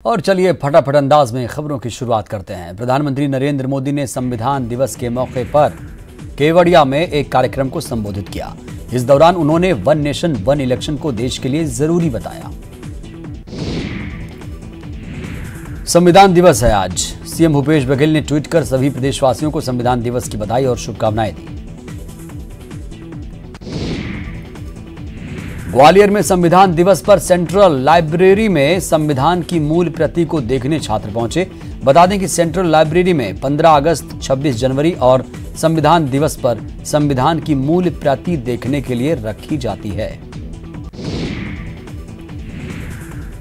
और चलिए फटाफट अंदाज में खबरों की शुरुआत करते हैं। प्रधानमंत्री नरेंद्र मोदी ने संविधान दिवस के मौके पर केवड़िया में एक कार्यक्रम को संबोधित किया। इस दौरान उन्होंने वन नेशन वन इलेक्शन को देश के लिए जरूरी बताया। संविधान दिवस है आज। सीएम भूपेश बघेल ने ट्वीट कर सभी प्रदेशवासियों को संविधान दिवस की बधाई और शुभकामनाएं दी। ग्वालियर में संविधान दिवस पर सेंट्रल लाइब्रेरी में संविधान की मूल प्रति को देखने छात्र पहुंचे। बता दें कि सेंट्रल लाइब्रेरी में 15 अगस्त, 26 जनवरी और संविधान दिवस पर संविधान की मूल प्रति देखने के लिए रखी जाती है।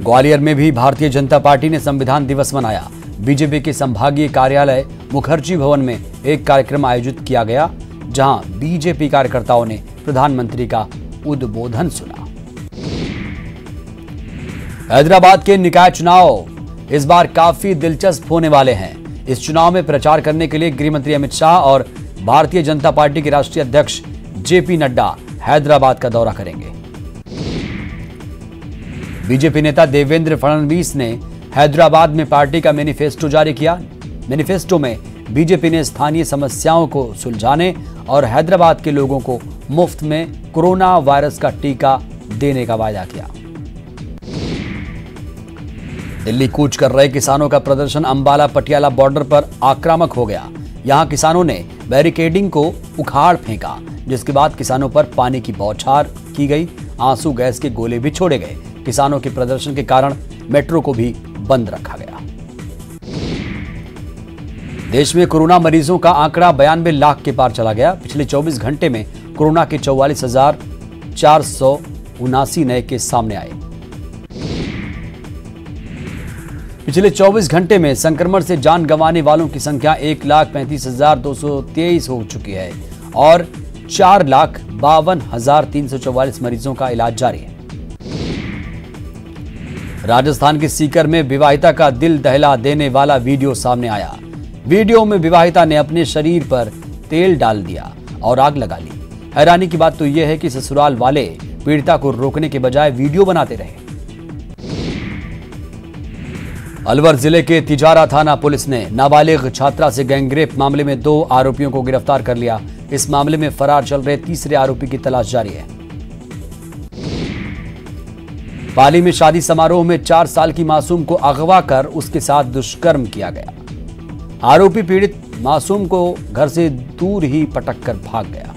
ग्वालियर में भी भारतीय जनता पार्टी ने संविधान दिवस मनाया। बीजेपी के संभागीय कार्यालय मुखर्जी भवन में एक कार्यक्रम आयोजित किया गया, जहां बीजेपी कार्यकर्ताओं ने प्रधानमंत्री का उद्बोधन सुना। हैदराबाद के निकाय चुनाव इस बार काफी दिलचस्प होने वाले हैं। इस चुनाव में प्रचार करने के लिए गृह मंत्री अमित शाह और भारतीय जनता पार्टी के राष्ट्रीय अध्यक्ष जेपी नड्डा हैदराबाद का दौरा करेंगे। बीजेपी नेता देवेंद्र फडणवीस ने हैदराबाद में पार्टी का मैनिफेस्टो जारी किया। मैनिफेस्टो में बीजेपी ने स्थानीय समस्याओं को सुलझाने और हैदराबाद के लोगों को मुफ्त में कोरोना वायरस का टीका देने का वायदा किया। दिल्ली कूच कर रहे किसानों का प्रदर्शन अंबाला पटियाला बॉर्डर पर आक्रामक हो गया। यहां किसानों ने बैरिकेडिंग को उखाड़ फेंका, जिसके बाद किसानों पर पानी की बौछार की गई। आंसू गैस के गोले भी छोड़े गए। किसानों के प्रदर्शन के कारण मेट्रो को भी बंद रखा गया। देश में कोरोना मरीजों का आंकड़ा 92 लाख के पार चला गया। पिछले 24 घंटे में कोरोना के 44,479 नए केस सामने आए। पिछले 24 घंटे में संक्रमण से जान गंवाने वालों की संख्या 1,35,223 हो चुकी है और 4,52,344 मरीजों का इलाज जारी है। राजस्थान के सीकर में विवाहिता का दिल दहला देने वाला वीडियो सामने आया। वीडियो में विवाहिता ने अपने शरीर पर तेल डाल दिया और आग लगा ली। हैरानी की बात तो यह है कि ससुराल वाले पीड़िता को रोकने के बजाय वीडियो बनाते रहे। अलवर जिले के तिजारा थाना पुलिस ने नाबालिग छात्रा से गैंगरेप मामले में 2 आरोपियों को गिरफ्तार कर लिया। इस मामले में फरार चल रहे तीसरे आरोपी की तलाश जारी है। पाली में शादी समारोह में 4 साल की मासूम को अगवा कर उसके साथ दुष्कर्म किया गया। आरोपी पीड़ित मासूम को घर से दूर ही पटक कर भाग गया।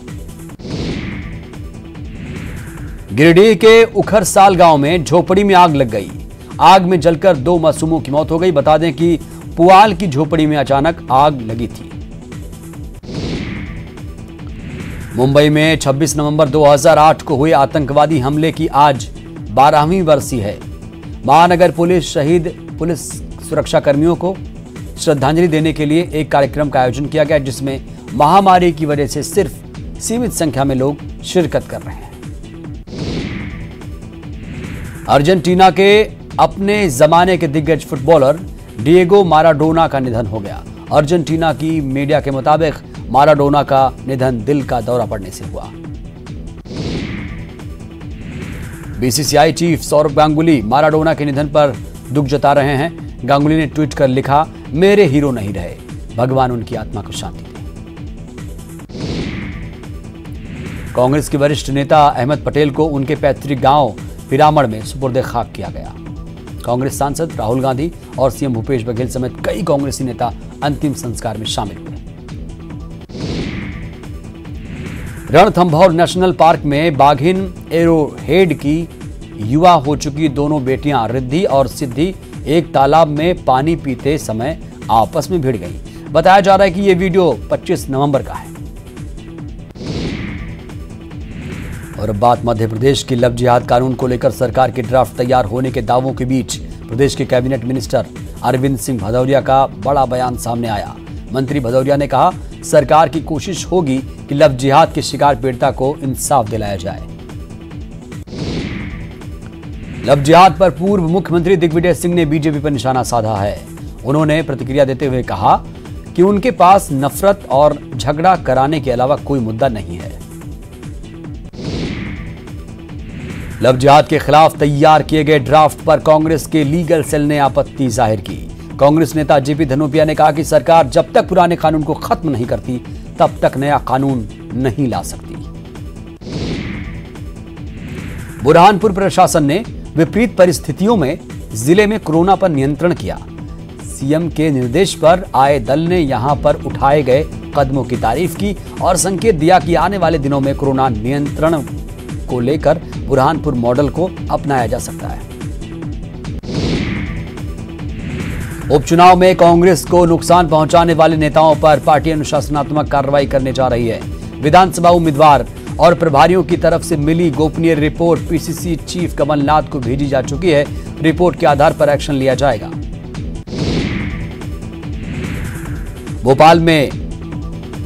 गिरिडीह के उखरसाल गांव में झोपड़ी में आग लग गई। आग में जलकर 2 मासूमों की मौत हो गई। बता दें कि पुआल की झोपड़ी में अचानक आग लगी थी। मुंबई में 26 नवंबर 2008 को हुए आतंकवादी हमले की आज 12वीं बरसी है। महानगर पुलिस शहीद पुलिस सुरक्षा कर्मियों को श्रद्धांजलि देने के लिए एक कार्यक्रम का आयोजन किया गया, जिसमें महामारी की वजह से सिर्फ सीमित संख्या में लोग शिरकत कर रहे हैं। अर्जेंटीना के अपने जमाने के दिग्गज फुटबॉलर डिएगो माराडोना का निधन हो गया। अर्जेंटीना की मीडिया के मुताबिक माराडोना का निधन दिल का दौरा पड़ने से हुआ। BCCI chief Sourav Ganguly Maradona के निधन पर दुख जता रहे हैं। गांगुली ने ट्वीट कर लिखा, मेरे हीरो नहीं रहे, भगवान उनकी आत्मा को शांति दे। कांग्रेस के वरिष्ठ नेता अहमद पटेल को उनके पैतृक गांव पिरामड़ में सुपुर्द खाक किया गया। कांग्रेस सांसद राहुल गांधी और सीएम भूपेश बघेल समेत कई कांग्रेसी नेता अंतिम संस्कार में शामिल हुए। रणथंभौर नेशनल पार्क में बाघिन एरोहेड की युवा हो चुकी दोनों बेटियां रिद्धि और सिद्धि एक तालाब में पानी पीते समय आपस में भिड़ गई। बताया जा रहा है कि यह वीडियो 25 नवंबर का है। और अब बात मध्य प्रदेश की लव जिहाद कानून को लेकर सरकार के ड्राफ्ट तैयार होने के दावों के बीच प्रदेश के कैबिनेट मिनिस्टर अरविंद सिंह भदौरिया का बड़ा बयान सामने आया। मंत्री भदौरिया ने कहा, सरकार की कोशिश होगी कि लव जिहाद के शिकार पीड़िता को इंसाफ दिलाया जाए। लव जिहाद पर पूर्व मुख्यमंत्री दिग्विजय सिंह ने बीजेपी पर निशाना साधा है। उन्होंने प्रतिक्रिया देते हुए कहा कि उनके पास नफरत और झगड़ा कराने के अलावा कोई मुद्दा नहीं है। लव जिहाद के खिलाफ तैयार किए गए ड्राफ्ट पर कांग्रेस के लीगल सेल ने आपत्ति जाहिर की। कांग्रेस नेता जेपी धनोपिया ने कहा कि सरकार जब तक पुराने कानून को खत्म नहीं करती तब तक नया कानून नहीं ला सकती। बुरहानपुर प्रशासन ने विपरीत परिस्थितियों में जिले में कोरोना पर नियंत्रण किया। सीएम के निर्देश पर आए दल ने यहां पर उठाए गए कदमों की तारीफ की और संकेत दिया कि आने वाले दिनों में कोरोना नियंत्रण को लेकर बुरहानपुर मॉडल को अपनाया जा सकता है। उपचुनाव में कांग्रेस को नुकसान पहुंचाने वाले नेताओं पर पार्टी अनुशासनात्मक कार्रवाई करने जा रही है। विधानसभा उम्मीदवार और प्रभारियों की तरफ से मिली गोपनीय रिपोर्ट पीसीसी चीफ कमलनाथ को भेजी जा चुकी है। रिपोर्ट के आधार पर एक्शन लिया जाएगा। भोपाल में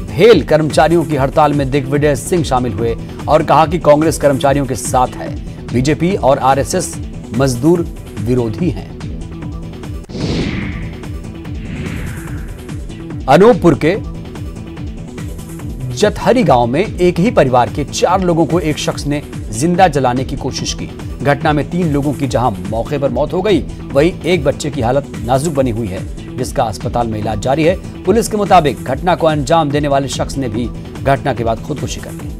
भेल कर्मचारियों की हड़ताल में दिग्विजय सिंह शामिल हुए और कहा कि कांग्रेस कर्मचारियों के साथ है। बीजेपी और आरएसएस मजदूर विरोधी हैं। अनूपपुर के जतहरी गांव में एक ही परिवार के 4 लोगों को एक शख्स ने जिंदा जलाने की कोशिश की। घटना में 3 लोगों की जहां मौके पर मौत हो गई, वहीं एक बच्चे की हालत नाजुक बनी हुई है, जिसका अस्पताल में इलाज जारी है। पुलिस के मुताबिक घटना को अंजाम देने वाले शख्स ने भी घटना के बाद खुदकुशी कर ली।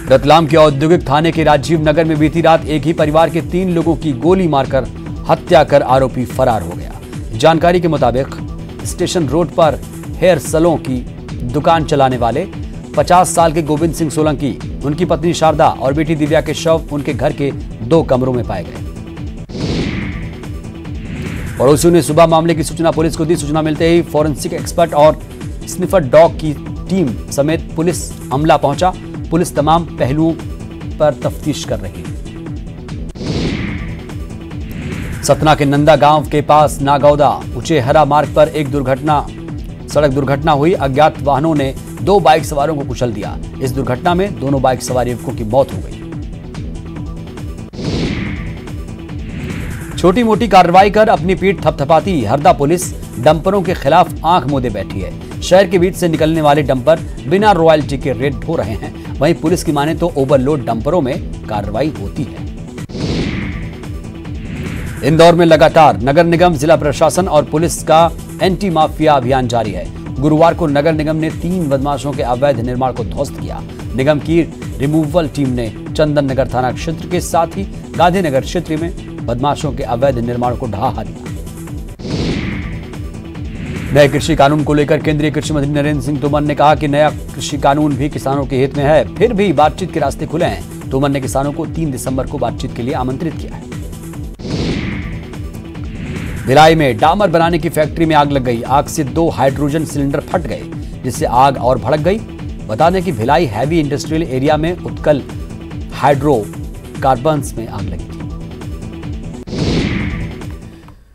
रतलाम के औद्योगिक थाने के राजीव नगर में बीती रात एक ही परिवार के 3 लोगों की गोली मारकर हत्या कर आरोपी फरार हो गया। जानकारी के मुताबिक स्टेशन रोड पर हेयर सैलून की दुकान चलाने वाले 50 साल के गोविंद सिंह सोलंकी, उनकी पत्नी शारदा और बेटी दिव्या के शव उनके घर के 2 कमरों में पाए गए। पड़ोसियों ने सुबह मामले की सूचना पुलिस को दी। सूचना मिलते ही फॉरेंसिक एक्सपर्ट और स्निफर डॉग की टीम समेत पुलिस अमला पहुंचा। पुलिस तमाम पहलुओं पर तफ्तीश कर रही है। सतना के नंदा गांव के पास नागौदा उचेहरा मार्ग पर एक सड़क दुर्घटना हुई। अज्ञात वाहनों ने 2 बाइक सवारों को कुचल दिया। इस दुर्घटना में दोनों बाइक सवार युवकों की मौत हो गई। छोटी मोटी कार्रवाई कर अपनी पीठ थपथपाती हरदा पुलिस डंपरों के खिलाफ आंख मूंदे बैठी है। शहर के बीच से निकलने वाले डंपर बिना रॉयल्टी के रेड हो रहे हैं। वहीं पुलिस की माने तो ओवरलोड डंपरों में कार्रवाई होती है। इंदौर में लगातार नगर निगम, जिला प्रशासन और पुलिस का एंटी माफिया अभियान जारी है। गुरुवार को नगर निगम ने 3 बदमाशों के अवैध निर्माण को ध्वस्त किया। निगम की रिमूवल टीम ने चंदन नगर थाना क्षेत्र के साथ ही गांधीनगर क्षेत्र में बदमाशों के अवैध निर्माण को ढहा दिया। नए कृषि कानून को लेकर केंद्रीय कृषि मंत्री नरेंद्र सिंह तोमर ने कहा कि नया कृषि कानून भी किसानों के हित में है। फिर भी बातचीत के रास्ते खुले हैं। तोमर ने किसानों को 3 दिसंबर को बातचीत के लिए आमंत्रित किया है। भिलाई में डामर बनाने की फैक्ट्री में आग लग गई। आग से 2 हाइड्रोजन सिलेंडर फट गए, जिससे आग और भड़क गई। बता दें कि भिलाई हैवी इंडस्ट्रियल एरिया में उत्कल हाइड्रोकार्बन्स में आग लगी थी।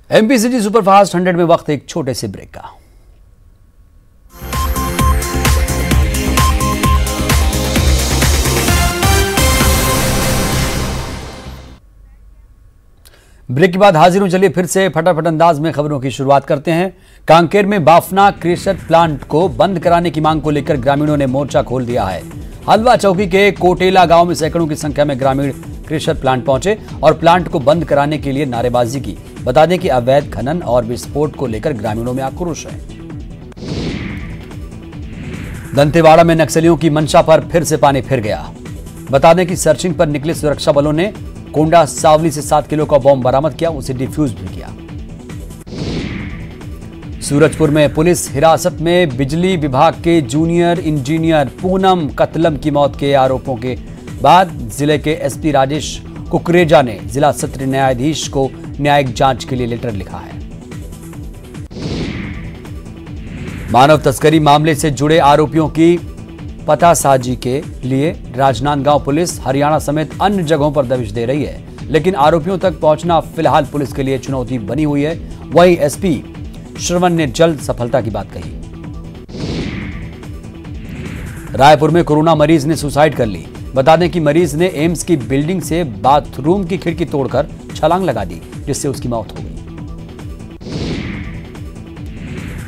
एमपीसीजी सुपरफास्ट 100 में वक्त एक छोटे से ब्रेक का। ब्रेक के बाद हाजिर हूं। चलिए फिर से फटाफट अंदाज में खबरों की शुरुआत करते हैं। कांकेर में बाफना क्रेशर प्लांट को बंद कराने की मांग को लेकर ग्रामीणों ने मोर्चा खोल दिया है। हलवा चौकी के कोटेला गांव में सैकड़ों की संख्या में ग्रामीण क्रेशर प्लांट पहुंचे और प्लांट को बंद कराने के लिए नारेबाजी की। बता दें कि अवैध खनन और विस्फोट को लेकर ग्रामीणों में आक्रोश है। दंतेवाड़ा में नक्सलियों की मंशा पर फिर से पानी फिर गया। बता दें कि सर्चिंग पर निकले सुरक्षा बलों ने कोंडा सावली से 7 किलो का बॉम्ब बरामद किया, उसे डिफ्यूज भी किया। सूरजपुर में पुलिस हिरासत में बिजली विभाग के जूनियर इंजीनियर पूनम कतलम की मौत के आरोपों के बाद जिले के एसपी राजेश कुकरेजा ने जिला सत्र न्यायाधीश को न्यायिक जांच के लिए लेटर लिखा है। मानव तस्करी मामले से जुड़े आरोपियों की पतासाजी के लिए राजनांदगांव पुलिस हरियाणा समेत अन्य जगहों पर दबिश दे रही है, लेकिन आरोपियों तक पहुंचना फिलहाल पुलिस के लिए चुनौती बनी हुई है। वहीं एसपी श्रवण ने जल्द सफलता की बात कही। रायपुर में कोरोना मरीज ने सुसाइड कर ली। बता दें कि मरीज ने एम्स की बिल्डिंग से बाथरूम की खिड़की तोड़कर छलांग लगा दी, जिससे उसकी मौत हो गई।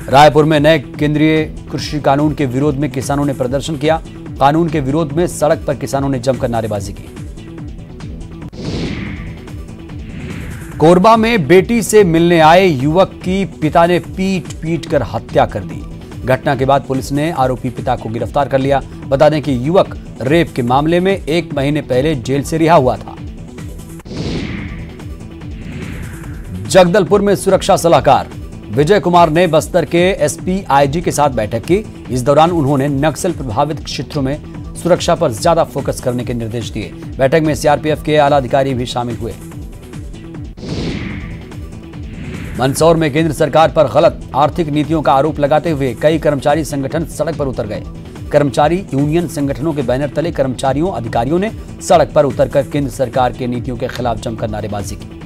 रायपुर में नए केंद्रीय कृषि कानून के विरोध में किसानों ने प्रदर्शन किया। कानून के विरोध में सड़क पर किसानों ने जमकर नारेबाजी की। कोरबा में बेटी से मिलने आए युवक की पिता ने पीट पीट कर हत्या कर दी। घटना के बाद पुलिस ने आरोपी पिता को गिरफ्तार कर लिया। बता दें कि युवक रेप के मामले में 1 महीने पहले जेल से रिहा हुआ था। जगदलपुर में सुरक्षा सलाहकार विजय कुमार ने बस्तर के एसपी आईजी के साथ बैठक की। इस दौरान उन्होंने नक्सल प्रभावित क्षेत्रों में सुरक्षा पर ज्यादा फोकस करने के निर्देश दिए। बैठक में सीआरपीएफ के आला अधिकारी भी शामिल हुए। मंदसौर में केंद्र सरकार पर गलत आर्थिक नीतियों का आरोप लगाते हुए कई कर्मचारी संगठन सड़क पर उतर गए। कर्मचारी यूनियन संगठनों के बैनर तले कर्मचारियों अधिकारियों ने सड़क पर उतरकर केंद्र सरकार की नीतियों के खिलाफ जमकर नारेबाजी की।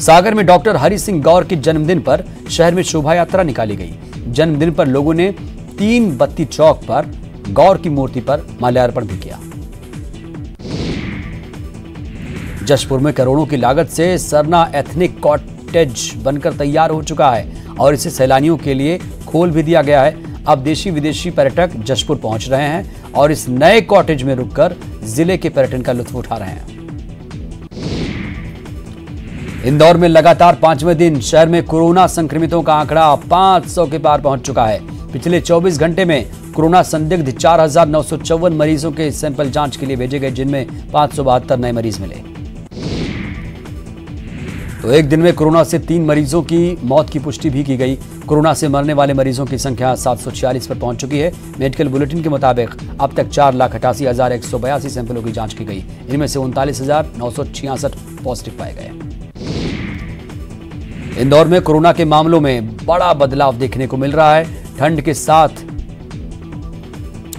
सागर में डॉक्टर हरि सिंह गौर के जन्मदिन पर शहर में शोभा यात्रा निकाली गई। जन्मदिन पर लोगों ने 3 बत्ती चौक पर गौर की मूर्ति पर माल्यार्पण भी किया। जशपुर में करोड़ों की लागत से सरना एथनिक कॉटेज बनकर तैयार हो चुका है और इसे सैलानियों के लिए खोल भी दिया गया है। अब देशी विदेशी पर्यटक जशपुर पहुंच रहे हैं और इस नए कॉटेज में रुककर जिले के पर्यटन का लुत्फ उठा रहे हैं। इंदौर में लगातार 5वें दिन शहर में कोरोना संक्रमितों का आंकड़ा 500 के पार पहुंच चुका है। पिछले 24 घंटे में कोरोना संदिग्ध 4,954 मरीजों के सैंपल जांच के लिए भेजे गए, जिनमें 572 नए मरीज मिले। तो एक दिन में कोरोना से 3 मरीजों की मौत की पुष्टि भी की गई। कोरोना से मरने वाले मरीजों की संख्या 746 पर पहुंच चुकी है। मेडिकल बुलेटिन के मुताबिक अब तक 4,88,182 सैंपलों की जांच की गई। इनमें से 39,966 पॉजिटिव पाए गए। इंदौर में कोरोना के मामलों में बड़ा बदलाव देखने को मिल रहा है। ठंड के साथ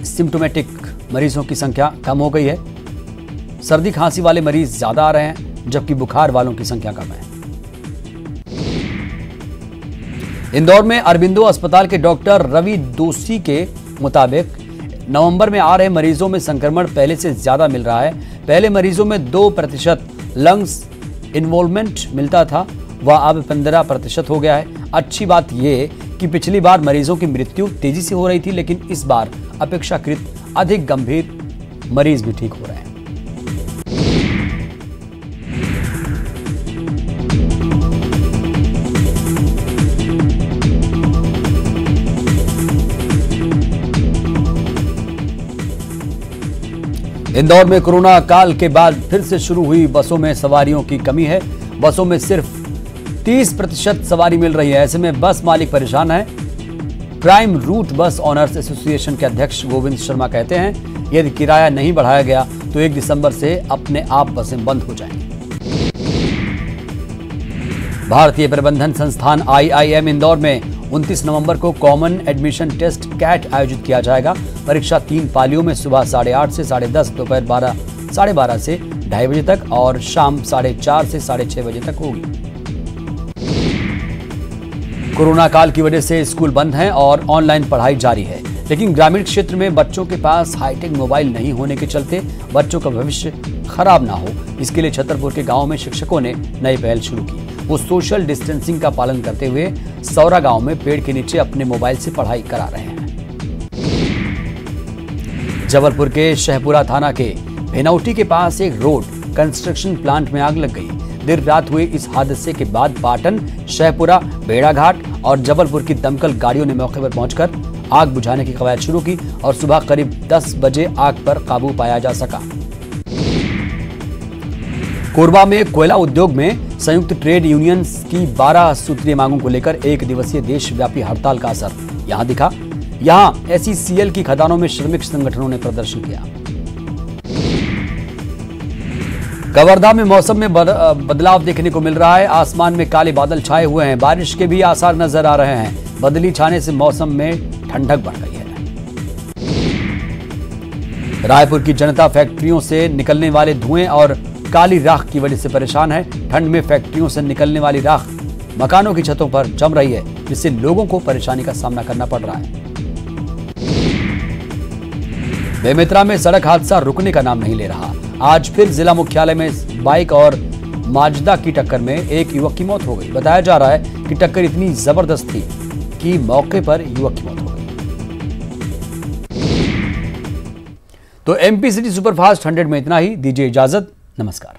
सिम्टोमेटिक मरीजों की संख्या कम हो गई है। सर्दी खांसी वाले मरीज ज्यादा आ रहे हैं, जबकि बुखार वालों की संख्या कम है। इंदौर में अरबिंदो अस्पताल के डॉक्टर रवि दोषी के मुताबिक नवंबर में आ रहे मरीजों में संक्रमण पहले से ज्यादा मिल रहा है। पहले मरीजों में 2% लंग्स इन्वॉल्वमेंट मिलता था, वह अब 15% हो गया है। अच्छी बात यह कि पिछली बार मरीजों की मृत्यु तेजी से हो रही थी, लेकिन इस बार अपेक्षाकृत अधिक गंभीर मरीज भी ठीक हो रहे हैं। इंदौर में कोरोना काल के बाद फिर से शुरू हुई बसों में सवारियों की कमी है। बसों में सिर्फ 30% सवारी मिल रही है। ऐसे में बस मालिक परेशान है। प्राइम रूट बस ऑनर्स एसोसिएशन के अध्यक्ष गोविंद शर्मा कहते हैं, यदि किराया नहीं बढ़ाया गया तो 1 दिसंबर से अपने आप बसें बंद हो जाएंगी। भारतीय प्रबंधन संस्थान IIM इंदौर में 29 नवंबर को कॉमन एडमिशन टेस्ट कैट आयोजित किया जाएगा। परीक्षा 3 पालियों में सुबह 8:30 से 10:30, दोपहर 12 साढ़े 12 से 2:30 बजे तक और शाम 4:30 से 6:30 बजे तक होगी। कोरोना काल की वजह से स्कूल बंद हैं और ऑनलाइन पढ़ाई जारी है, लेकिन ग्रामीण क्षेत्र में बच्चों के पास हाईटेक मोबाइल नहीं होने के चलते बच्चों का भविष्य खराब ना हो, इसके लिए छतरपुर के गांव में शिक्षकों ने नई पहल शुरू की। वो सोशल डिस्टेंसिंग का पालन करते हुए सौरा गांव में पेड़ के नीचे अपने मोबाइल से पढ़ाई करा रहे हैं। जबलपुर के शहपुरा थाना के भेनौटी के पास एक रोड कंस्ट्रक्शन प्लांट में आग लग गई। देर रात हुए इस हादसे के बाद पाटन, शहपुरा, भेड़ाघाट और जबलपुर की दमकल गाड़ियों ने मौके पर पहुंचकर आग बुझाने की कवायद शुरू की और सुबह करीब 10 बजे आग पर काबू पाया जा सका। कोरबा में कोयला उद्योग में संयुक्त ट्रेड यूनियंस की 12 सूत्रीय मांगों को लेकर 1 दिवसीय देशव्यापी हड़ताल का असर यहां दिखा। यहां SECL की खदानों में श्रमिक संगठनों ने प्रदर्शन किया। कवर्धा में मौसम में बदलाव देखने को मिल रहा है। आसमान में काले बादल छाए हुए हैं, बारिश के भी आसार नजर आ रहे हैं। बदली छाने से मौसम में ठंडक बढ़ गई है। रायपुर की जनता फैक्ट्रियों से निकलने वाले धुएं और काली राख की वजह से परेशान है। ठंड में फैक्ट्रियों से निकलने वाली राख मकानों की छतों पर जम रही है, जिससे लोगों को परेशानी का सामना करना पड़ रहा है। बेमेतरा में सड़क हादसा रुकने का नाम नहीं ले रहा। आज फिर जिला मुख्यालय में बाइक और माजदा की टक्कर में एक युवक की मौत हो गई। बताया जा रहा है कि टक्कर इतनी जबरदस्त थी कि मौके पर युवक की मौत हो गई। तो एमपी सिटी सुपरफास्ट 100 में इतना ही। दीजिए इजाजत, नमस्कार।